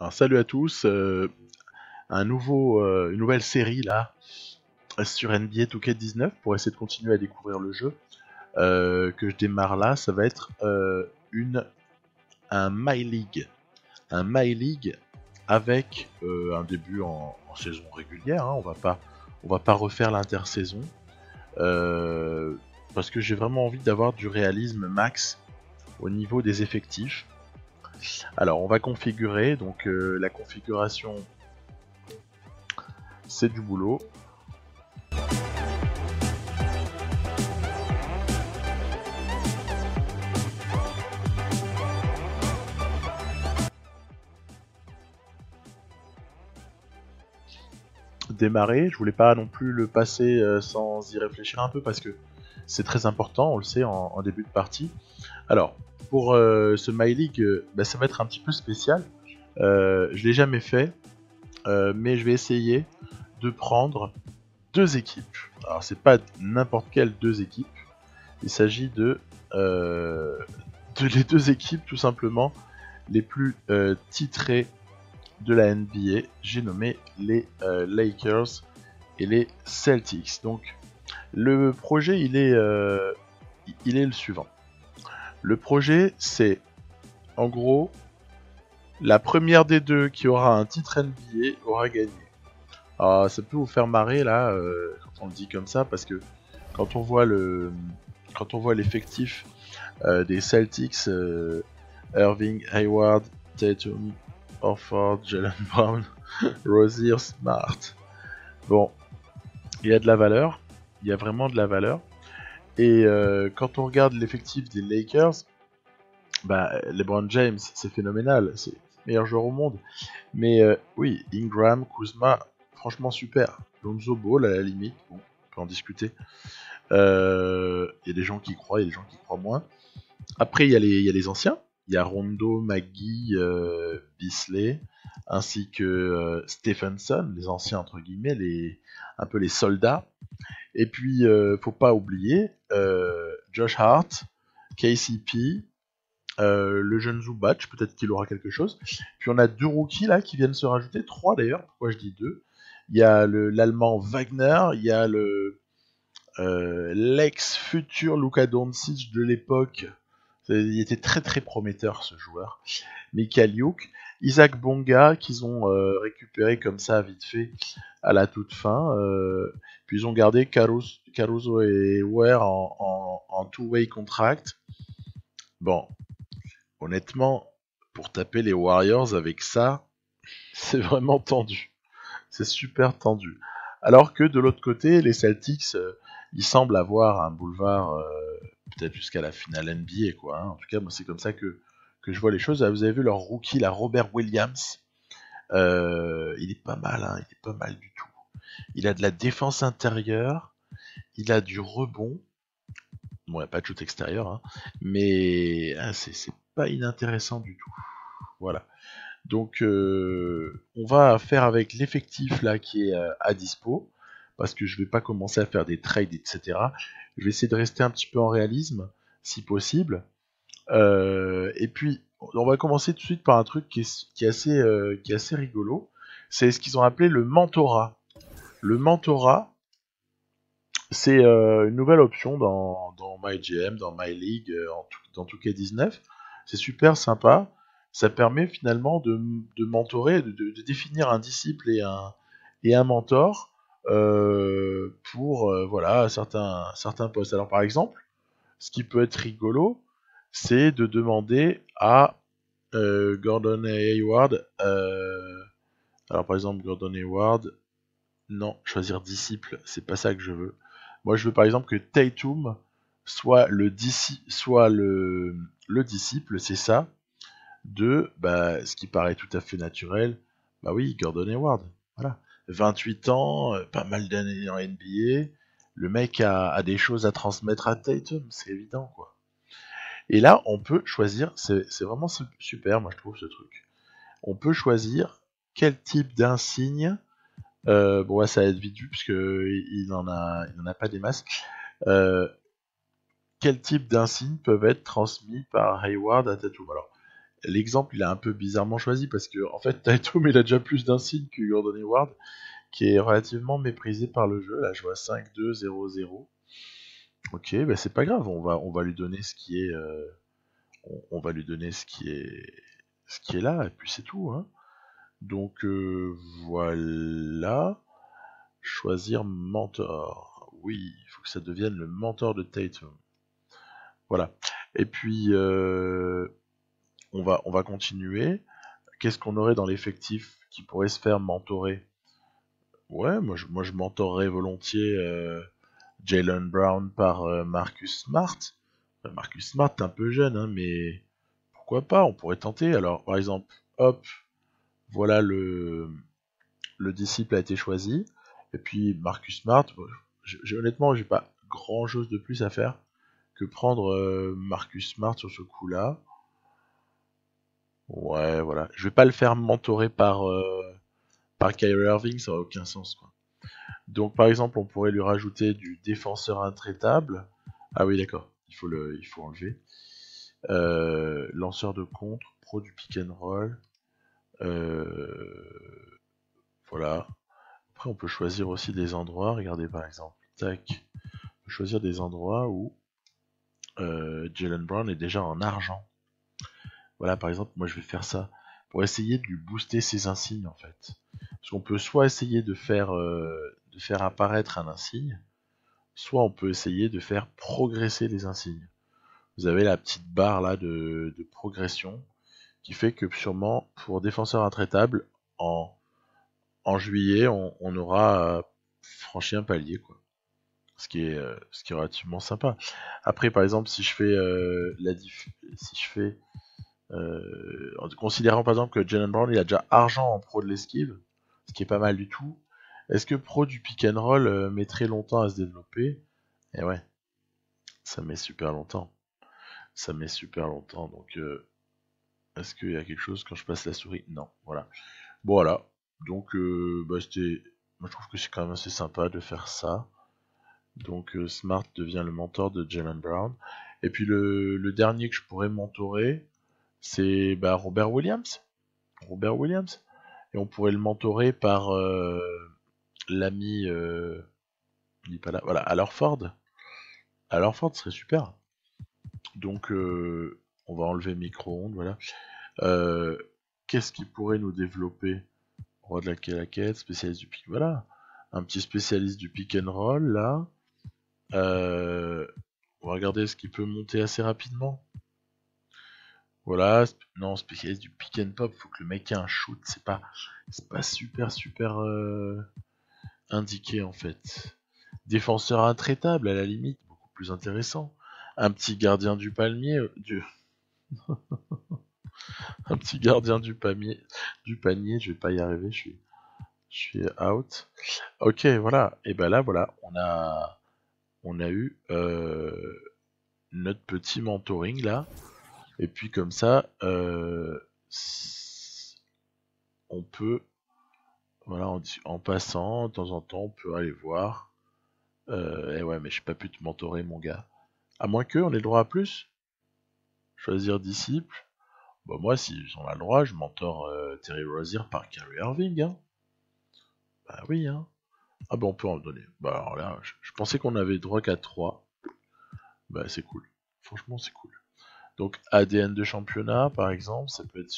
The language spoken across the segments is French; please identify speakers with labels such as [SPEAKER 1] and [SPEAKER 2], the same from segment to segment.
[SPEAKER 1] Alors salut à tous, une nouvelle série là sur NBA 2K19 pour essayer de continuer à découvrir le jeu que je démarre là. Ça va être un My League, avec un début en saison régulière. Hein. On va pas refaire l'intersaison euh, parce que j'ai vraiment envie d'avoir du réalisme max au niveau des effectifs. Alors on va configurer, donc la configuration c'est du boulot. Démarrer, je voulais pas non plus le passer sans y réfléchir un peu parce que c'est très important, on le sait en début de partie. Alors, pour ce My League, ça va être un petit peu spécial. Je l'ai jamais fait, mais je vais essayer de prendre deux équipes. Alors, c'est pas n'importe quelle deux équipes, il s'agit de les deux équipes tout simplement les plus titrées de la NBA. J'ai nommé les Lakers et les Celtics. Donc le projet il est le suivant. Le projet c'est en gros la première des deux qui aura un titre NBA aura gagné. Alors ça peut vous faire marrer là quand on le dit comme ça parce que quand on voit l'effectif des Celtics, Irving, Hayward, Tatum, Horford, Jalen Brown, Rozier, Smart. Bon, il y a de la valeur, il y a vraiment de la valeur. Et quand on regarde l'effectif des Lakers, LeBron James, c'est phénoménal, c'est le meilleur joueur au monde. Mais oui, Ingram, Kuzma, franchement super. Lonzo Ball à la limite, bon, on peut en discuter. Il y a des gens qui croient, il y a des gens qui croient moins. Après, il y a les anciens. Il y a Rondo, McGee, Beasley, ainsi que Stephenson, les anciens entre guillemets, un peu les soldats. Et puis, faut pas oublier Josh Hart, KCP, le jeune Zubac, peut-être qu'il aura quelque chose. Puis on a deux rookies là qui viennent se rajouter, trois d'ailleurs, pourquoi je dis deux. Il y a l'allemand Wagner, il y a l'ex-futur Luka Doncic de l'époque. Il était très très prometteur ce joueur. Michael Youk, Isaac Bonga qu'ils ont récupéré comme ça vite fait à la toute fin. Puis ils ont gardé Caruso et Ware en two-way contract. Bon, honnêtement, pour taper les Warriors avec ça, c'est vraiment tendu. C'est super tendu. Alors que de l'autre côté, les Celtics, ils semblent avoir un boulevard peut-être jusqu'à la finale NBA, quoi. Hein. En tout cas, moi, c'est comme ça que je vois les choses. Vous avez vu leur rookie, la Robert Williams. Il est pas mal, hein, il est pas mal du tout. Il a de la défense intérieure, il a du rebond. Bon, il n'y a pas de shoot extérieur, hein, mais c'est pas inintéressant du tout. Voilà. Donc, on va faire avec l'effectif là qui est à dispo, parce que je vais pas commencer à faire des trades, etc. Je vais essayer de rester un petit peu en réalisme, si possible. Et puis, on va commencer tout de suite par un truc qui est assez rigolo. C'est ce qu'ils ont appelé le mentorat. Le mentorat, c'est une nouvelle option dans MyGM, dans MyLeague, dans 2K19. C'est super sympa. Ça permet finalement de mentorer, de définir un disciple et un mentor pour voilà, certains postes. Alors par exemple, ce qui peut être rigolo, c'est de demander à Gordon Hayward. Alors par exemple, Gordon Hayward, non, choisir disciple, c'est pas ça que je veux. Moi, je veux par exemple que Tatum soit le disciple, c'est ça, de ce qui paraît tout à fait naturel. Bah oui, Gordon Hayward. Voilà. 28 ans, pas mal d'années en NBA. Le mec a des choses à transmettre à Tatum, c'est évident, quoi. Et là, on peut choisir, c'est vraiment super, moi je trouve ce truc. On peut choisir quel type d'insigne. Bon, ouais, ça va être vite vu puisque il en a pas des masses. Euh, quel type d'insignes peuvent être transmis par Hayward à Tatum? Alors, l'exemple il est un peu bizarrement choisi parce que en fait Taito il a déjà plus d'insignes que Gordon Hayward, qui est relativement méprisé par le jeu. Là je vois 5-2-0-0. Ok, bah c'est pas grave, on va lui donner ce qui est on va lui donner ce qui est là et puis c'est tout, hein. Donc voilà, choisir mentor. Oui, il faut que ça devienne le mentor de Tatum. Voilà. Et puis on va continuer. Qu'est-ce qu'on aurait dans l'effectif qui pourrait se faire mentorer? Ouais, moi je mentorerais volontiers Jalen Brown par Marcus Smart. Marcus Smart, t'es un peu jeune, hein, mais pourquoi pas, on pourrait tenter. Alors, par exemple, hop, voilà le disciple a été choisi. Et puis Marcus Smart, honnêtement, j'ai pas grand chose de plus à faire que prendre Marcus Smart sur ce coup-là. Ouais, voilà. Je vais pas le faire mentorer par Kyrie Irving, ça n'a aucun sens, quoi. Donc, par exemple, on pourrait lui rajouter du défenseur intraitable. Ah oui, d'accord, il faut enlever. Lanceur de contre, pro du pick and roll. Voilà. Après, on peut choisir aussi des endroits. Regardez, par exemple, tac. On peut choisir des endroits où Jalen Brown est déjà en argent. Voilà, par exemple, moi je vais faire ça pour essayer de lui booster ses insignes en fait. Parce qu'on peut soit essayer de faire apparaître un insigne, soit on peut essayer de faire progresser les insignes. Vous avez la petite barre là de progression qui fait que sûrement pour défenseur intraitable, en juillet, on aura franchi un palier, quoi. Ce qui est relativement sympa. Après, par exemple, si je fais si je fais en considérant par exemple que Jalen Brown il a déjà argent en pro de l'esquive, ce qui est pas mal du tout. Est-ce que pro du pick and roll mettrait longtemps à se développer? Et ouais, ça met super longtemps. Ça met super longtemps. Donc, est-ce qu'il y a quelque chose quand je passe la souris? Non, voilà. Bon, voilà. Donc, bah, moi je trouve que c'est quand même assez sympa de faire ça. Donc, Smart devient le mentor de Jalen Brown. Et puis le dernier que je pourrais mentorer, c'est bah, Robert Williams. Robert Williams. Et on pourrait le mentorer par l'ami, il est pas là, voilà, Al Horford. Al Horford serait super. Donc, on va enlever micro-ondes, voilà. Euh, Qu'est-ce qui pourrait nous développer? Roi de la claquette, spécialiste du pick, voilà. Un petit spécialiste du pick and roll, là. On va regarder ce qui peut monter assez rapidement. Voilà, non, spécialiste du pick and pop, faut que le mec ait un shoot, c'est pas super indiqué en fait. Défenseur intraitable à la limite, beaucoup plus intéressant. Un petit gardien du palmier, un petit gardien du panier, je vais pas y arriver, je suis out. Ok, voilà, et ben là voilà, on a eu notre petit mentoring là, et puis comme ça, on peut, voilà, en passant, de temps en temps, on peut aller voir. Et ouais, mais j'ai pas pu te mentorer, mon gars. À moins que, on ait le droit à plus. Choisir disciple. Bah moi, si on a le droit, je mentor Terry Rozier par Kyrie Irving, hein. Bah oui, hein. Ah bah on peut en donner. Bah alors là, je pensais qu'on avait le droit qu'à 3. Bah c'est cool. Franchement, c'est cool. Donc ADN de championnat, par exemple, ça peut être,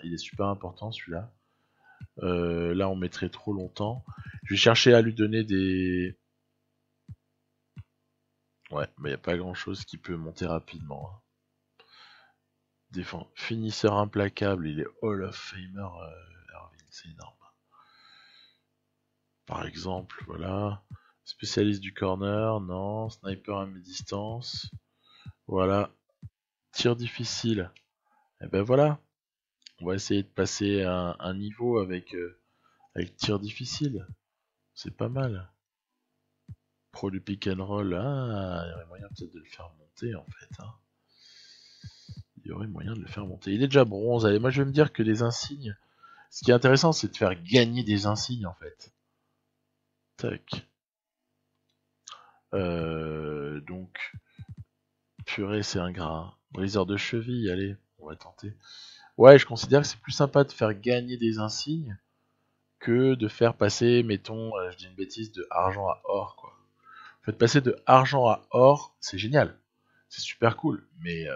[SPEAKER 1] il est super important celui-là. Là, on mettrait trop longtemps. Je vais chercher à lui donner des. Ouais, mais il n'y a pas grand-chose qui peut monter rapidement, hein. Finisseur implacable, il est Hall of Famer, Irving, c'est énorme. Par exemple, voilà. Spécialiste du corner, non. Sniper à mi-distance. Voilà. Tir difficile. Et ben voilà. On va essayer de passer un niveau avec tir difficile. C'est pas mal. Pro du pick and roll, ah, il y aurait moyen peut-être de le faire monter en fait, hein. Il y aurait moyen de le faire monter. Il est déjà bronze. Allez, moi je vais me dire que les insignes. Ce qui est intéressant, c'est de faire gagner des insignes en fait. Tac. Donc, purée, c'est ingrat. Briseur de cheville, allez, on va tenter. Ouais, je considère que c'est plus sympa de faire gagner des insignes que de faire passer, mettons, je dis une bêtise, de argent à or, quoi. En fait, passer de argent à or, c'est génial. C'est super cool. Mais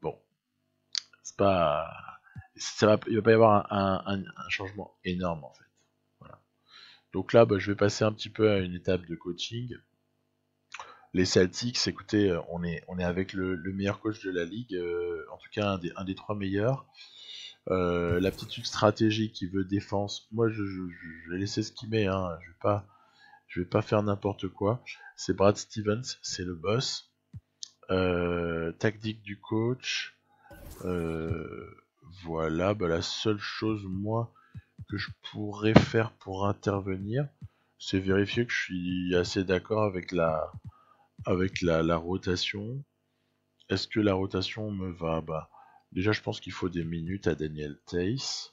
[SPEAKER 1] bon, c'est pas. Il va pas y avoir un changement énorme, en fait. Voilà. Donc là, bah, je vais passer un petit peu à une étape de coaching. Les Celtics, écoutez, on est avec le meilleur coach de la ligue, en tout cas un des 3 meilleurs. L'aptitude stratégique qui veut défense, moi je vais laisser ce qu'il met, hein. Je vais pas faire n'importe quoi. C'est Brad Stevens, c'est le boss. Tactique du coach, voilà, bah, la seule chose moi que je pourrais faire pour intervenir, c'est vérifier que je suis assez d'accord avec la rotation. Est-ce que la rotation me va? Bah, déjà, je pense qu'il faut des minutes à Daniel Theis.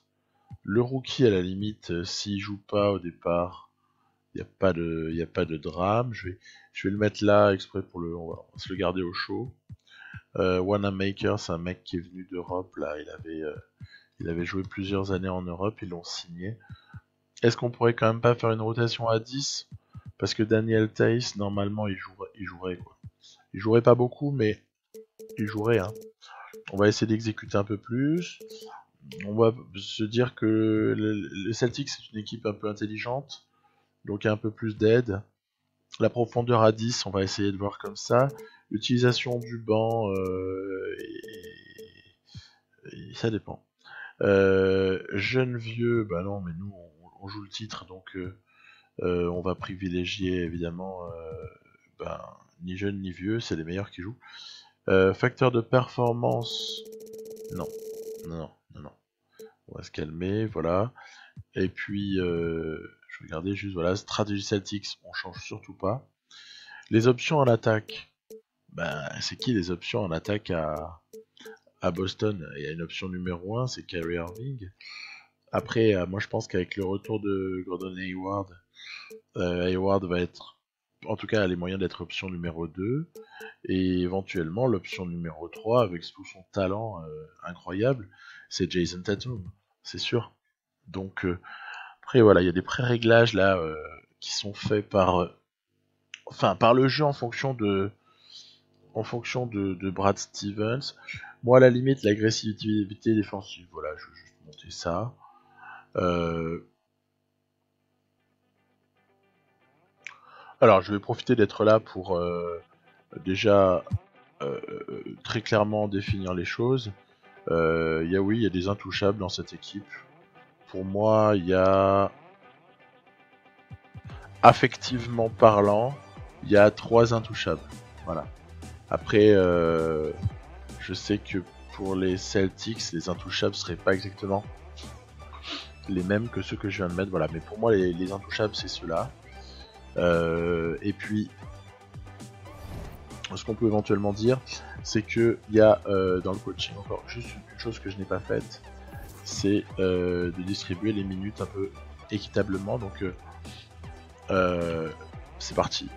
[SPEAKER 1] Le rookie, à la limite, s'il joue pas au départ, il n'y a pas de drame. Je vais le mettre là exprès pour on va se le garder au chaud. Wanamaker, c'est un mec qui est venu d'Europe. Là, il avait joué plusieurs années en Europe. Ils l'ont signé. Est-ce qu'on pourrait quand même pas faire une rotation à 10? Parce que Daniel Theis, normalement, il jouerait quoi. Il jouerait pas beaucoup, mais il jouerait. Hein. On va essayer d'exécuter un peu plus. On va se dire que le Celtics c'est une équipe un peu intelligente, donc il y a un peu plus d'aide. La profondeur à 10, on va essayer de voir comme ça. L'utilisation du banc, ça dépend. Jeune vieux, bah non, mais nous on joue le titre, donc on va privilégier évidemment ben, ni jeune ni vieux, c'est les meilleurs qui jouent. Facteur de performance, non, non. On va se calmer, voilà. Et puis, je vais regarder juste, voilà, stratégie Celtics, on change surtout pas. Les options en attaque, ben, c'est qui les options en attaque à Boston? Il y a une option numéro 1, c'est Kyrie Irving. Après, moi je pense qu'avec le retour de Gordon Hayward, Hayward va être, en tout cas, a les moyens d'être option numéro 2. Et éventuellement, l'option numéro 3, avec tout son talent incroyable, c'est Jason Tatum, c'est sûr. Donc, après, voilà, il y a des pré-réglages là qui sont faits par le jeu en fonction de Brad Stevens. Moi, à la limite, l'agressivité défensive, voilà, je vais juste monter ça. Alors, je vais profiter d'être là pour déjà très clairement définir les choses. Oui, il y a des intouchables dans cette équipe. Pour moi, il y a, affectivement parlant, il y a 3 intouchables. Voilà. Après, je sais que pour les Celtics, les intouchables seraient pas exactement les mêmes que ceux que je viens de mettre. Voilà. Mais pour moi, les intouchables, c'est ceux-là. Et puis, ce qu'on peut éventuellement dire, c'est que il y a dans le coaching encore juste une chose que je n'ai pas faite, c'est de distribuer les minutes un peu équitablement. Donc, c'est parti.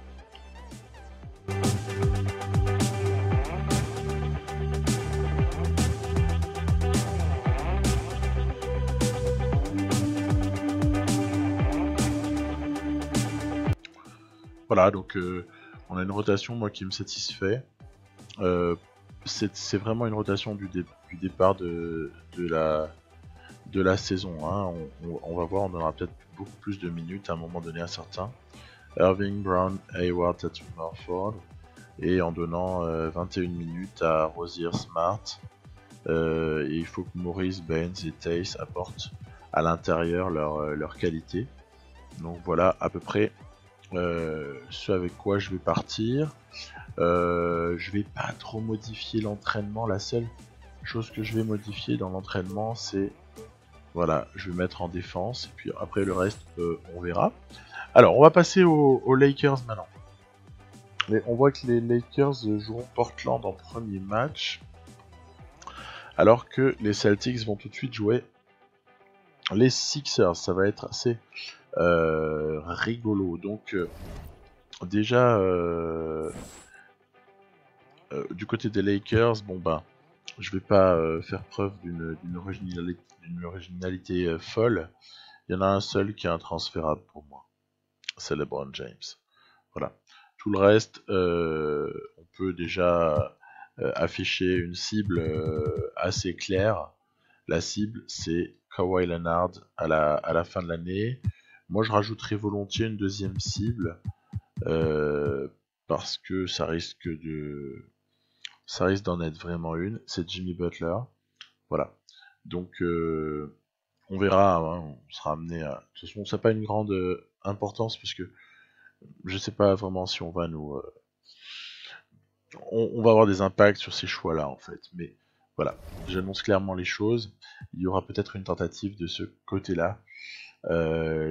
[SPEAKER 1] Voilà, donc on a une rotation moi qui me satisfait. C'est vraiment une rotation du départ de la saison. Hein. On va voir, on aura peut-être beaucoup plus de minutes à un moment donné à certains. Irving, Brown, Hayward, Tatum, Morford. Et en donnant 21 minutes à Rosier, Smart. Et il faut que Maurice, Baines et Theis apportent à l'intérieur leur qualité. Donc voilà à peu près ce avec quoi je vais partir. Je vais pas trop modifier l'entraînement. La seule chose que je vais modifier dans l'entraînement, c'est voilà, je vais mettre en défense. Et puis après le reste, on verra. Alors, on va passer aux Lakers maintenant. Et on voit que les Lakers joueront Portland en premier match, alors que les Celtics vont tout de suite jouer les Sixers. Ça va être assez rigolo. Donc déjà du côté des Lakers, bon bah Je vais pas faire preuve d'une originalité folle. Il y en a un seul qui est intransférable pour moi. C'est LeBron James. Voilà. Tout le reste, on peut déjà afficher une cible assez claire. La cible, c'est Kawhi Leonard à la fin de l'année. Moi, je rajouterais volontiers une deuxième cible parce que ça risque d'en être vraiment une. C'est Jimmy Butler. Voilà. Donc, on verra. Hein, on sera amené à. De toute façon, ça n'a pas une grande importance puisque je sais pas vraiment si on va nous. On va avoir des impacts sur ces choix-là en fait. Mais voilà, j'annonce clairement les choses. Il y aura peut-être une tentative de ce côté-là.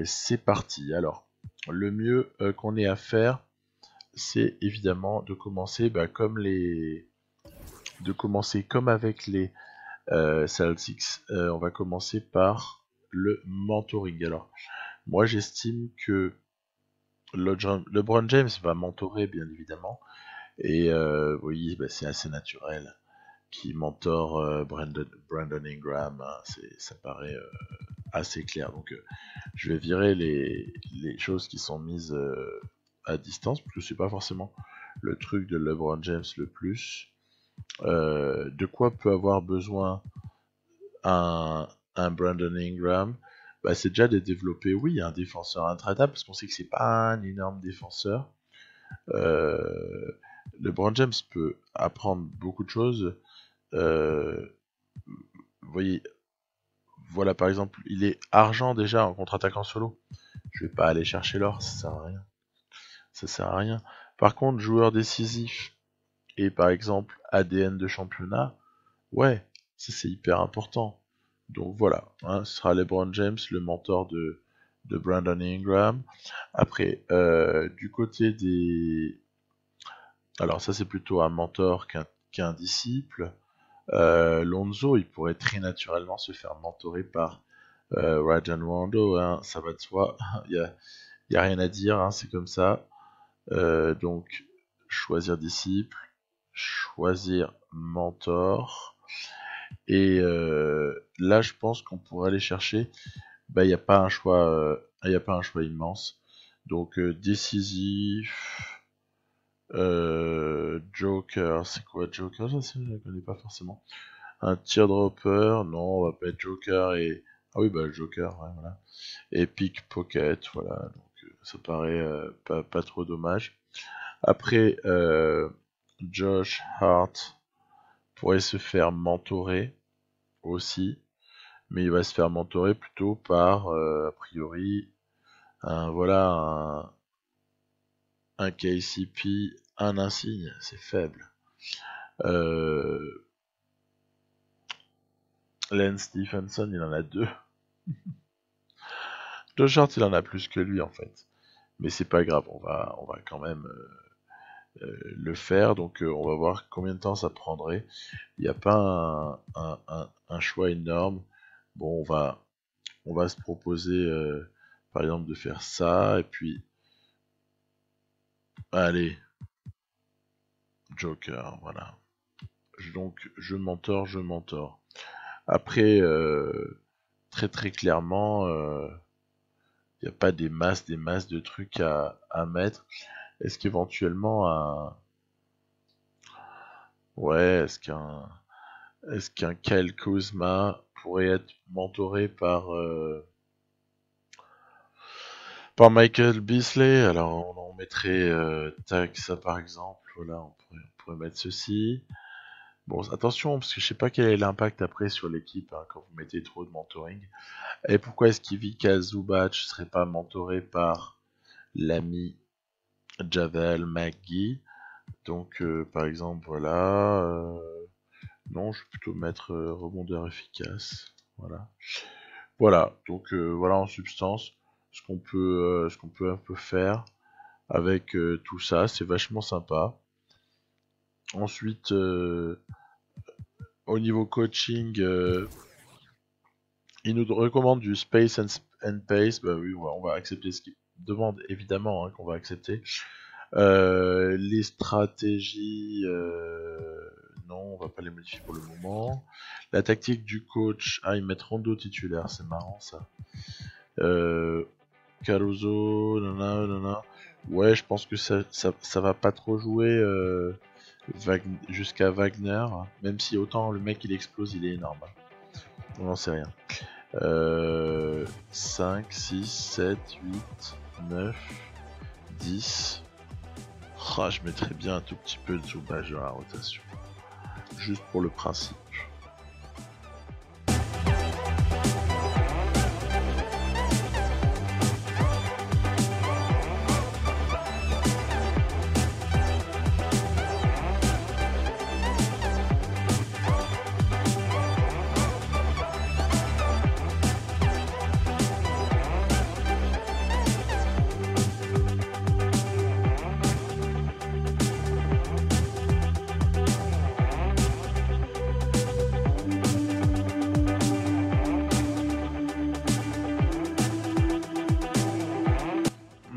[SPEAKER 1] C'est parti. Alors, le mieux qu'on ait à faire, c'est évidemment de commencer comme avec les Celtics. On va commencer par le mentoring. Alors, moi j'estime que LeBron James va mentorer bien évidemment. Et oui, bah, c'est assez naturel qui mentor Brandon Ingram, hein, ça paraît assez clair. Donc je vais virer les choses qui sont mises à distance, parce que c'est pas forcément le truc de LeBron James le plus. De quoi peut avoir besoin un Brandon Ingram? Bah, c'est déjà de développer, oui, un défenseur intraitable, parce qu'on sait que c'est pas un énorme défenseur. LeBron James peut apprendre beaucoup de choses. Vous voyez, voilà par exemple, il est argent déjà en contre-attaquant solo. Je vais pas aller chercher l'or, ça sert à rien. Ça sert à rien. Par contre, joueur décisif et par exemple ADN de championnat, ouais, ça c'est hyper important. Donc voilà, hein, ce sera LeBron James, le mentor de Brandon Ingram. Après, du côté des... Alors ça c'est plutôt un mentor qu'un disciple. Lonzo, il pourrait très naturellement se faire mentorer par Rajon Rondo, hein, ça va de soi, y a rien à dire, hein, c'est comme ça. Donc, choisir disciple, choisir mentor, et là, je pense qu'on pourrait aller chercher. Bah, il n'y a pas un choix, y a pas un choix immense. Donc, décisif. Joker, c'est quoi Joker? Je ne connais pas forcément. Un teardropper, non, on va pas être Joker et... Ah oui, bah Joker, ouais, voilà. Et pickpocket, voilà, donc ça paraît pas trop dommage. Après, Josh Hart pourrait se faire mentorer aussi, mais il va se faire mentorer plutôt par, a priori, un KCP, un insigne, c'est faible. Lance Stephenson, il en a deux. Josh Hart, il en a plus que lui en fait. Mais c'est pas grave, on va quand même le faire. Donc on va voir combien de temps ça prendrait. Il n'y a pas un choix énorme. Bon, on va se proposer par exemple de faire ça. Et puis, allez, Joker, voilà. Donc je mentor. Après, très très clairement, il n'y a pas des masses de trucs à mettre. Est-ce qu'éventuellement un... Ouais, est-ce qu'un Kyle Kuzma pourrait être mentoré par Michael Beasley? Alors on mettrait tac ça par exemple, voilà, on pourrait mettre ceci. Bon, attention, parce que je sais pas quel est l'impact après sur l'équipe hein, quand vous mettez trop de mentoring. Et pourquoi est-ce qu'Ivica Zubac serait pas mentoré par l'ami Javel McGee? Donc par exemple, voilà. Non, je vais plutôt mettre rebondeur efficace. Voilà. Voilà. Donc voilà en substance ce qu'on peut un peu faire avec tout ça. C'est vachement sympa. Ensuite, au niveau coaching, il nous recommande du space and pace. Bah oui, on va accepter ce qu'il demande évidemment hein, qu'on va accepter. Les stratégies, non, on va pas les modifier pour le moment. La tactique du coach, ils mettent Rondo titulaire, c'est marrant ça. Caruso, nanana. Ouais, je pense que ça va pas trop jouer jusqu'à Wagner, même si autant le mec il explose, il est énorme. On n'en sait rien. 5, 6, 7, 8, 9, 10. Je mettrais bien un tout petit peu de Zubac dans la rotation. Juste pour le principe.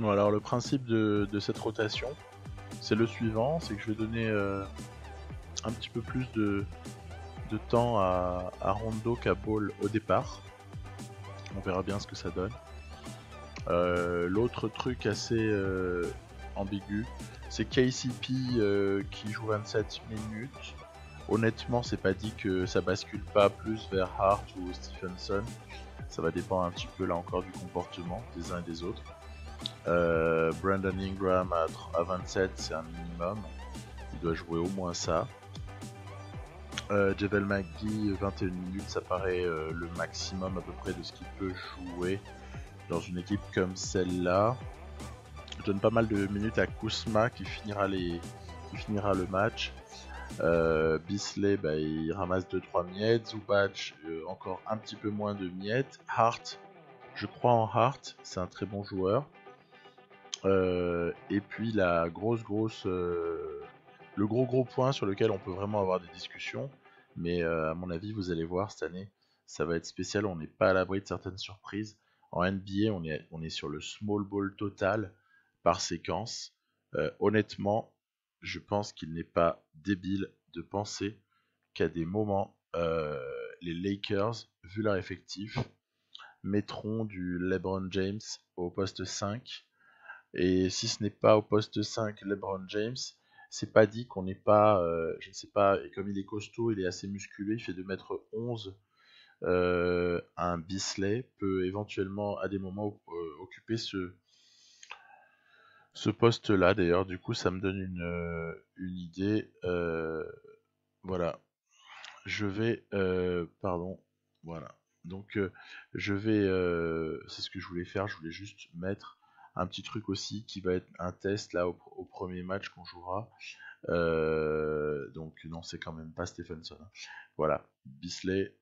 [SPEAKER 1] Alors le principe de cette rotation, c'est le suivant, c'est que je vais donner un petit peu plus de temps à Rondo qu'à Ball au départ. On verra bien ce que ça donne. L'autre truc assez ambigu, c'est KCP qui joue 27 minutes. Honnêtement, c'est pas dit que ça bascule pas plus vers Hart ou Stephenson. Ça va dépendre un petit peu là encore du comportement des uns et des autres. Brandon Ingram à 27, c'est un minimum. Il doit jouer au moins ça. Javel McGee, 21 minutes, ça paraît le maximum à peu près de ce qu'il peut jouer dans une équipe comme celle-là. Je donne pas mal de minutes à Kuzma qui finira le match. Beasley, il ramasse 2-3 miettes. Zubac, encore un petit peu moins de miettes. Hart, je crois en Hart, c'est un très bon joueur. Et puis la le gros point sur lequel on peut vraiment avoir des discussions, mais à mon avis vous allez voir cette année ça va être spécial, on n'est pas à l'abri de certaines surprises. En NBA on est sur le small ball total par séquence. Honnêtement je pense qu'il n'est pas débile de penser qu'à des moments les Lakers, vu leur effectif, mettront du LeBron James au poste 5. Et si ce n'est pas au poste 5 LeBron James, c'est pas dit qu'on n'est pas, je ne sais pas, et comme il est costaud, il est assez musculé, il fait 2m11, un Beasley peut éventuellement à des moments occuper ce poste-là. D'ailleurs, du coup, ça me donne une idée. Voilà, je vais, pardon, voilà. Donc, je vais, c'est ce que je voulais faire. Je voulais juste mettre un petit truc aussi qui va être un test là au premier match qu'on jouera. Donc non, c'est quand même pas Stephenson. Voilà, Bisley.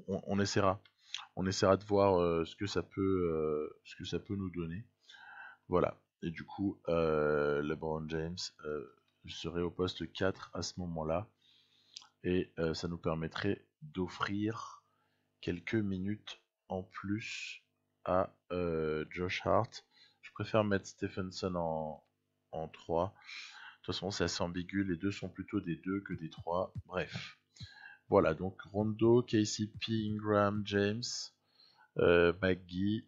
[SPEAKER 1] On essaiera. On essaiera de voir ce que ça peut nous donner. Voilà. Et du coup, LeBron James serait au poste 4 à ce moment-là. Et ça nous permettrait d'offrir quelques minutes en plus à Josh Hart. Je préfère mettre Stephenson en 3. De toute façon, c'est assez ambigu. Les deux sont plutôt des 2 que des 3. Bref. Voilà, donc Rondo, KCP, Ingram, James, McGee.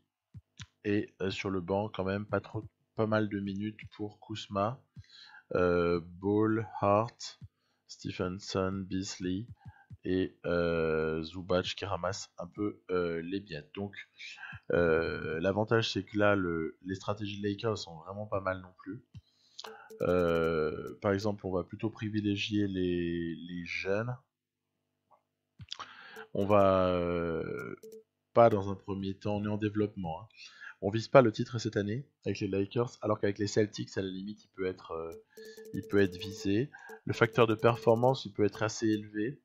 [SPEAKER 1] Et sur le banc, quand même, pas mal de minutes pour Kuzma, Ball, Hart, Stephenson, Beasley et Zubac qui ramasse un peu les miettes. Donc l'avantage c'est que là les stratégies de Lakers sont vraiment pas mal non plus. Par exemple, on va plutôt privilégier les jeunes. On va pas dans un premier temps, on est en développement. Hein. On vise pas le titre cette année avec les Lakers, alors qu'avec les Celtics, à la limite, il peut être visé. Le facteur de performance, il peut être assez élevé.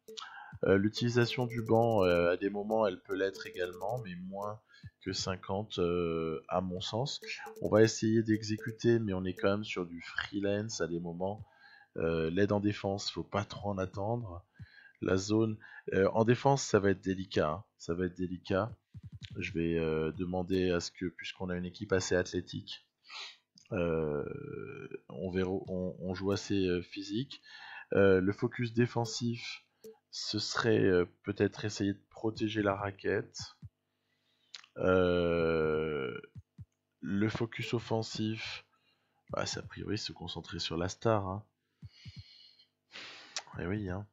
[SPEAKER 1] L'utilisation du banc, à des moments, elle peut l'être également, mais moins que 50 à mon sens. On va essayer d'exécuter, mais on est quand même sur du freelance à des moments. L'aide en défense, faut pas trop en attendre. La zone en défense, ça va être délicat. Hein. Ça va être délicat. Je vais demander à ce que, puisqu'on a une équipe assez athlétique, On joue assez physique. Le focus défensif, ce serait peut-être essayer de protéger la raquette. Le focus offensif, bah, c'est a priori se concentrer sur la star. Hein. Et oui, hein.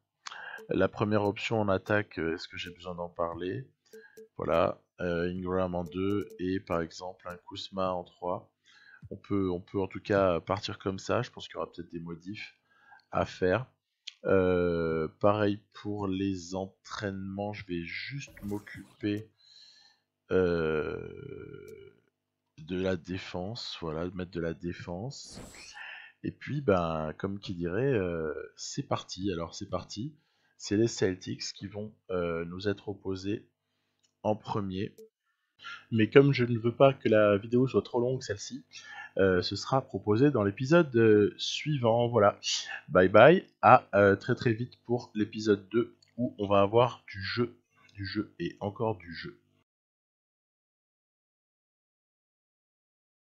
[SPEAKER 1] La première option en attaque, est-ce que j'ai besoin d'en parler? Voilà, Ingram en 2 et par exemple un Kuzma en 3. On peut en tout cas partir comme ça. Je pense qu'il y aura peut-être des modifs à faire. Pareil pour les entraînements, je vais juste m'occuper de la défense. Voilà, de mettre de la défense. Et puis, ben, comme qui dirait, c'est parti. Alors, c'est parti. C'est les Celtics qui vont nous être opposés en premier. Mais comme je ne veux pas que la vidéo soit trop longue, celle-ci, ce sera proposé dans l'épisode suivant. Voilà. Bye bye. À très très vite pour l'épisode 2 où on va avoir du jeu et encore du jeu.